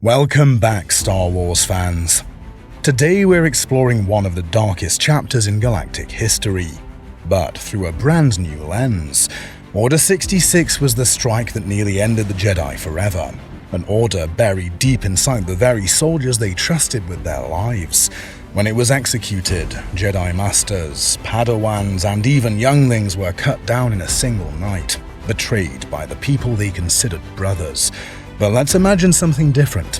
Welcome back, Star Wars fans. Today we're exploring one of the darkest chapters in galactic history, but through a brand new lens. Order 66 was the strike that nearly ended the Jedi forever, an order buried deep inside the very soldiers they trusted with their lives. When it was executed, Jedi Masters, Padawans, and even younglings were cut down in a single night, betrayed by the people they considered brothers. But let's imagine something different.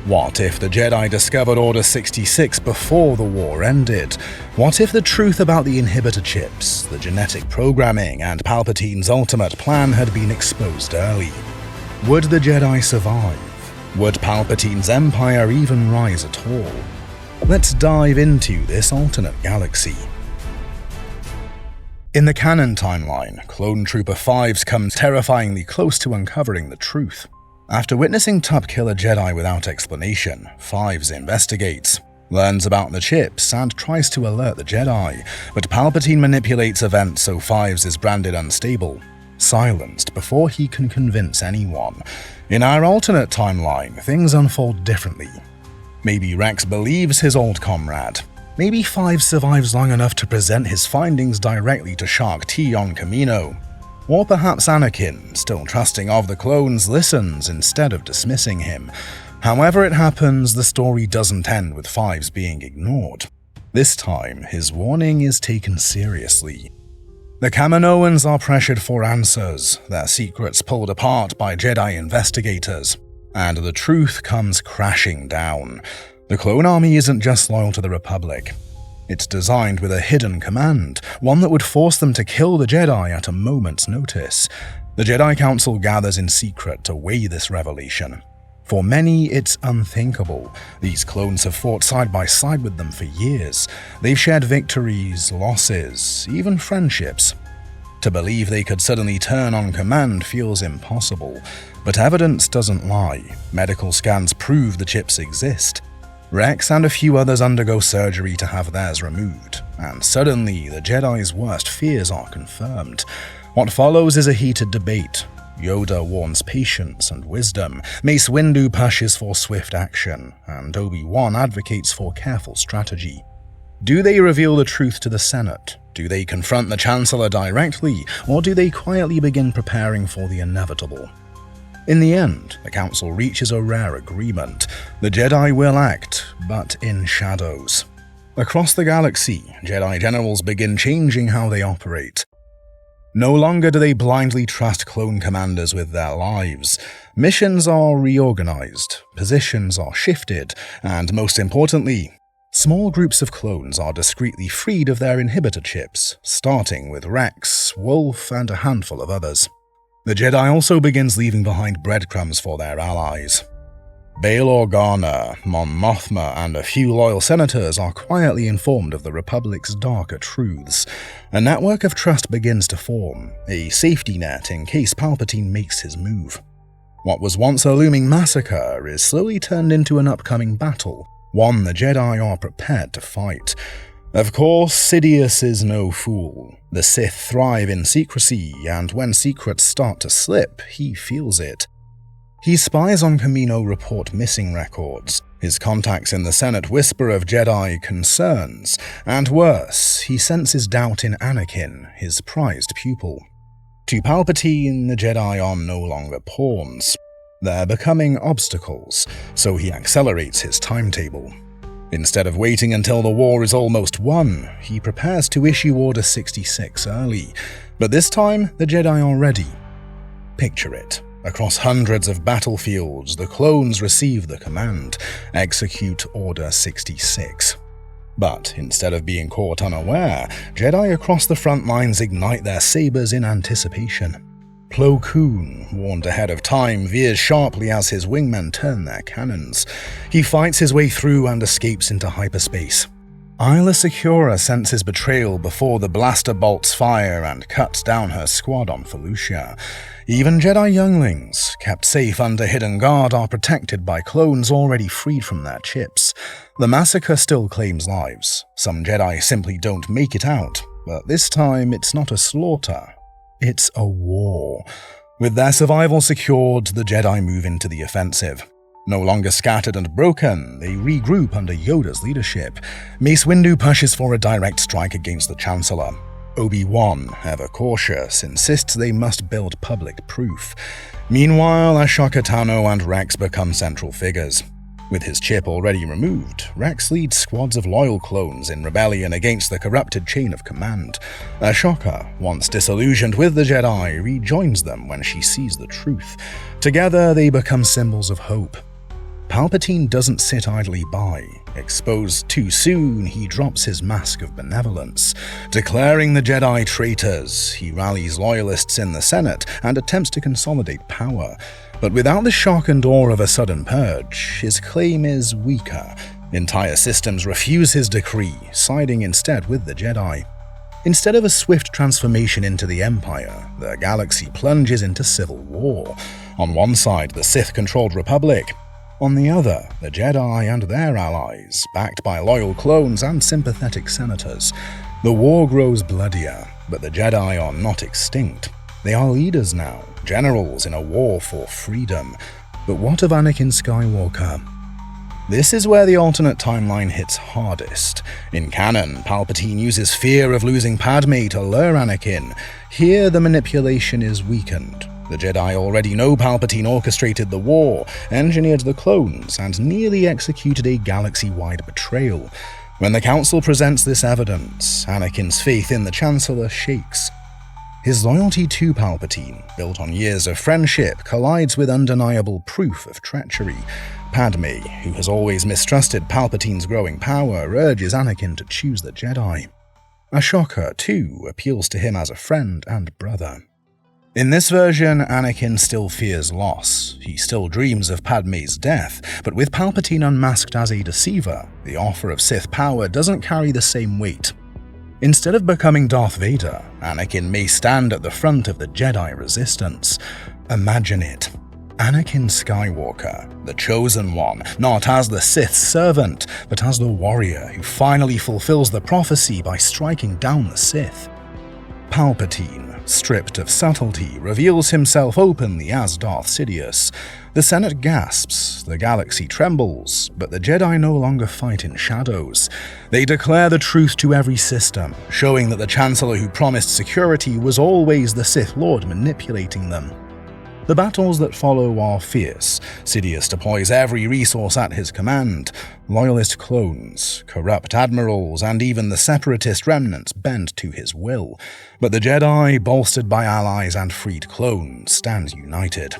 What if the Jedi discovered Order 66 before the war ended? What if the truth about the inhibitor chips, the genetic programming, and Palpatine's ultimate plan had been exposed early? Would the Jedi survive? Would Palpatine's empire even rise at all? Let's dive into this alternate galaxy. In the canon timeline, Clone Trooper 5s comes terrifyingly close to uncovering the truth. After witnessing Tup kill a Jedi without explanation, 5s investigates, learns about the chips, and tries to alert the Jedi, but Palpatine manipulates events so 5s is branded unstable, silenced before he can convince anyone. In our alternate timeline, things unfold differently. Maybe Rex believes his old comrade. Maybe 5 survives long enough to present his findings directly to Shark T on Kamino. Or perhaps Anakin, still trusting of the clones, listens instead of dismissing him. However it happens, the story doesn't end with 5s being ignored. This time, his warning is taken seriously. The Kaminoans are pressured for answers, their secrets pulled apart by Jedi investigators, and the truth comes crashing down. The clone army isn't just loyal to the Republic. It's designed with a hidden command, one that would force them to kill the Jedi at a moment's notice. The Jedi Council gathers in secret to weigh this revelation. For many, it's unthinkable. These clones have fought side by side with them for years. They've shared victories, losses, even friendships. To believe they could suddenly turn on command feels impossible, but evidence doesn't lie. Medical scans prove the chips exist. Rex and a few others undergo surgery to have theirs removed, and suddenly the Jedi's worst fears are confirmed. What follows is a heated debate. Yoda warns patience and wisdom, Mace Windu pushes for swift action, and Obi-Wan advocates for careful strategy. Do they reveal the truth to the Senate? Do they confront the Chancellor directly, or do they quietly begin preparing for the inevitable? In the end, the Council reaches a rare agreement. The Jedi will act, but in shadows. Across the galaxy, Jedi generals begin changing how they operate. No longer do they blindly trust clone commanders with their lives. Missions are reorganized, positions are shifted, and most importantly, small groups of clones are discreetly freed of their inhibitor chips, starting with Rex, Wolf, and a handful of others. The Jedi also begins leaving behind breadcrumbs for their allies. Bail Organa, Mon Mothma, and a few loyal senators are quietly informed of the Republic's darker truths. A network of trust begins to form, a safety net in case Palpatine makes his move. What was once a looming massacre is slowly turned into an upcoming battle, one the Jedi are prepared to fight. Of course, Sidious is no fool. The Sith thrive in secrecy, and when secrets start to slip, he feels it. He spies on Kamino report missing records. His contacts in the Senate whisper of Jedi concerns, and worse, he senses doubt in Anakin, his prized pupil. To Palpatine, the Jedi are no longer pawns. They're becoming obstacles, so he accelerates his timetable. Instead of waiting until the war is almost won, he prepares to issue Order 66 early. But this time, the Jedi are ready. Picture it. Across hundreds of battlefields, the clones receive the command, execute Order 66. But instead of being caught unaware, Jedi across the front lines ignite their sabers in anticipation. Plo Koon, warned ahead of time, veers sharply as his wingmen turn their cannons. He fights his way through and escapes into hyperspace. Aayla Secura senses betrayal before the blaster bolts fire and cuts down her squad on Felucia. Even Jedi younglings, kept safe under hidden guard, are protected by clones already freed from their chips. The massacre still claims lives. Some Jedi simply don't make it out, but this time it's not a slaughter. It's a war. With their survival secured, the Jedi move into the offensive. No longer scattered and broken, they regroup under Yoda's leadership. Mace Windu pushes for a direct strike against the Chancellor. Obi-Wan, ever cautious, insists they must build public proof. Meanwhile, Ashoka Tano and Rex become central figures. With his chip already removed, Rex leads squads of loyal clones in rebellion against the corrupted chain of command. Ashoka, once disillusioned with the Jedi, rejoins them when she sees the truth. Together, they become symbols of hope. Palpatine doesn't sit idly by. Exposed too soon, he drops his mask of benevolence. Declaring the Jedi traitors, he rallies loyalists in the Senate and attempts to consolidate power. But without the shock and awe of a sudden purge, his claim is weaker. Entire systems refuse his decree, siding instead with the Jedi. Instead of a swift transformation into the Empire, the galaxy plunges into civil war. On one side, the Sith-controlled Republic. On the other, the Jedi and their allies, backed by loyal clones and sympathetic senators. The war grows bloodier, but the Jedi are not extinct. They are leaders now, generals in a war for freedom. But what of Anakin Skywalker? This is where the alternate timeline hits hardest. In canon, Palpatine uses fear of losing Padme to lure Anakin. Here, the manipulation is weakened. The Jedi already know Palpatine orchestrated the war, engineered the clones, and nearly executed a galaxy-wide betrayal. When the Council presents this evidence, Anakin's faith in the Chancellor shakes. His loyalty to Palpatine, built on years of friendship, collides with undeniable proof of treachery. Padme, who has always mistrusted Palpatine's growing power, urges Anakin to choose the Jedi. Ashoka, too, appeals to him as a friend and brother. In this version, Anakin still fears loss. He still dreams of Padme's death, but with Palpatine unmasked as a deceiver, the offer of Sith power doesn't carry the same weight. Instead of becoming Darth Vader, Anakin may stand at the front of the Jedi resistance. Imagine it. Anakin Skywalker, the Chosen One, not as the Sith's servant, but as the warrior who finally fulfills the prophecy by striking down the Sith. Palpatine, stripped of subtlety, reveals himself openly as Darth Sidious. The Senate gasps, the galaxy trembles, but the Jedi no longer fight in shadows. They declare the truth to every system, showing that the Chancellor who promised security was always the Sith Lord manipulating them. The battles that follow are fierce. Sidious deploys every resource at his command. Loyalist clones, corrupt admirals, and even the separatist remnants bend to his will. But the Jedi, bolstered by allies and freed clones, stand united.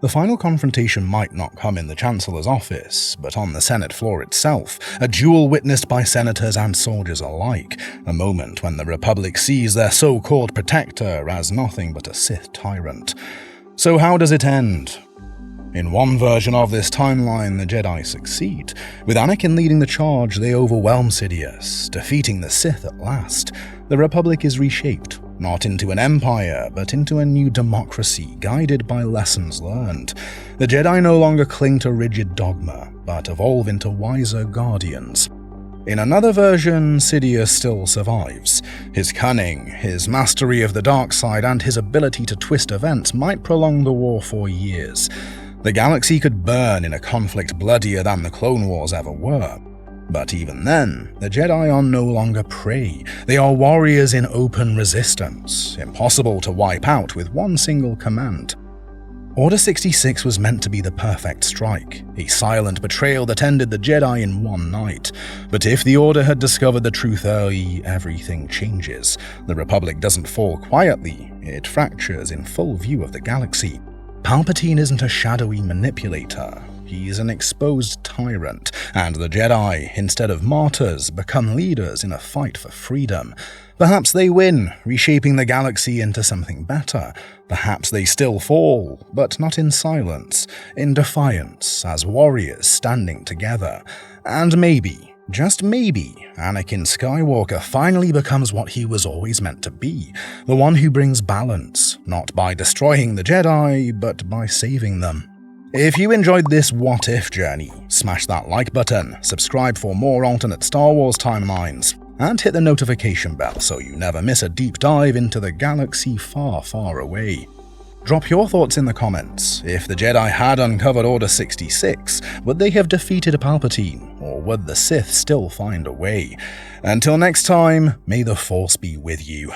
The final confrontation might not come in the Chancellor's office, but on the Senate floor itself, a duel witnessed by senators and soldiers alike, a moment when the Republic sees their so-called protector as nothing but a Sith tyrant. So how does it end? In one version of this timeline, the Jedi succeed. With Anakin leading the charge, they overwhelm Sidious, defeating the Sith at last. The Republic is reshaped, not into an empire, but into a new democracy guided by lessons learned. The Jedi no longer cling to rigid dogma, but evolve into wiser guardians. In another version, Sidious still survives. His cunning, his mastery of the dark side, and his ability to twist events might prolong the war for years. The galaxy could burn in a conflict bloodier than the Clone Wars ever were. But even then, the Jedi are no longer prey. They are warriors in open resistance, impossible to wipe out with one single command. Order 66 was meant to be the perfect strike, a silent betrayal that ended the Jedi in one night. But if the Order had discovered the truth early, everything changes. The Republic doesn't fall quietly, it fractures in full view of the galaxy. Palpatine isn't a shadowy manipulator. He's an exposed tyrant, and the Jedi, instead of martyrs, become leaders in a fight for freedom. Perhaps they win, reshaping the galaxy into something better. Perhaps they still fall, but not in silence, in defiance, as warriors standing together. And maybe, just maybe, Anakin Skywalker finally becomes what he was always meant to be, the one who brings balance, not by destroying the Jedi, but by saving them. If you enjoyed this what-if journey, smash that like button, subscribe for more alternate Star Wars timelines, and hit the notification bell so you never miss a deep dive into the galaxy far, far away. Drop your thoughts in the comments. If the Jedi had uncovered Order 66, would they have defeated Palpatine, or would the Sith still find a way? Until next time, may the Force be with you.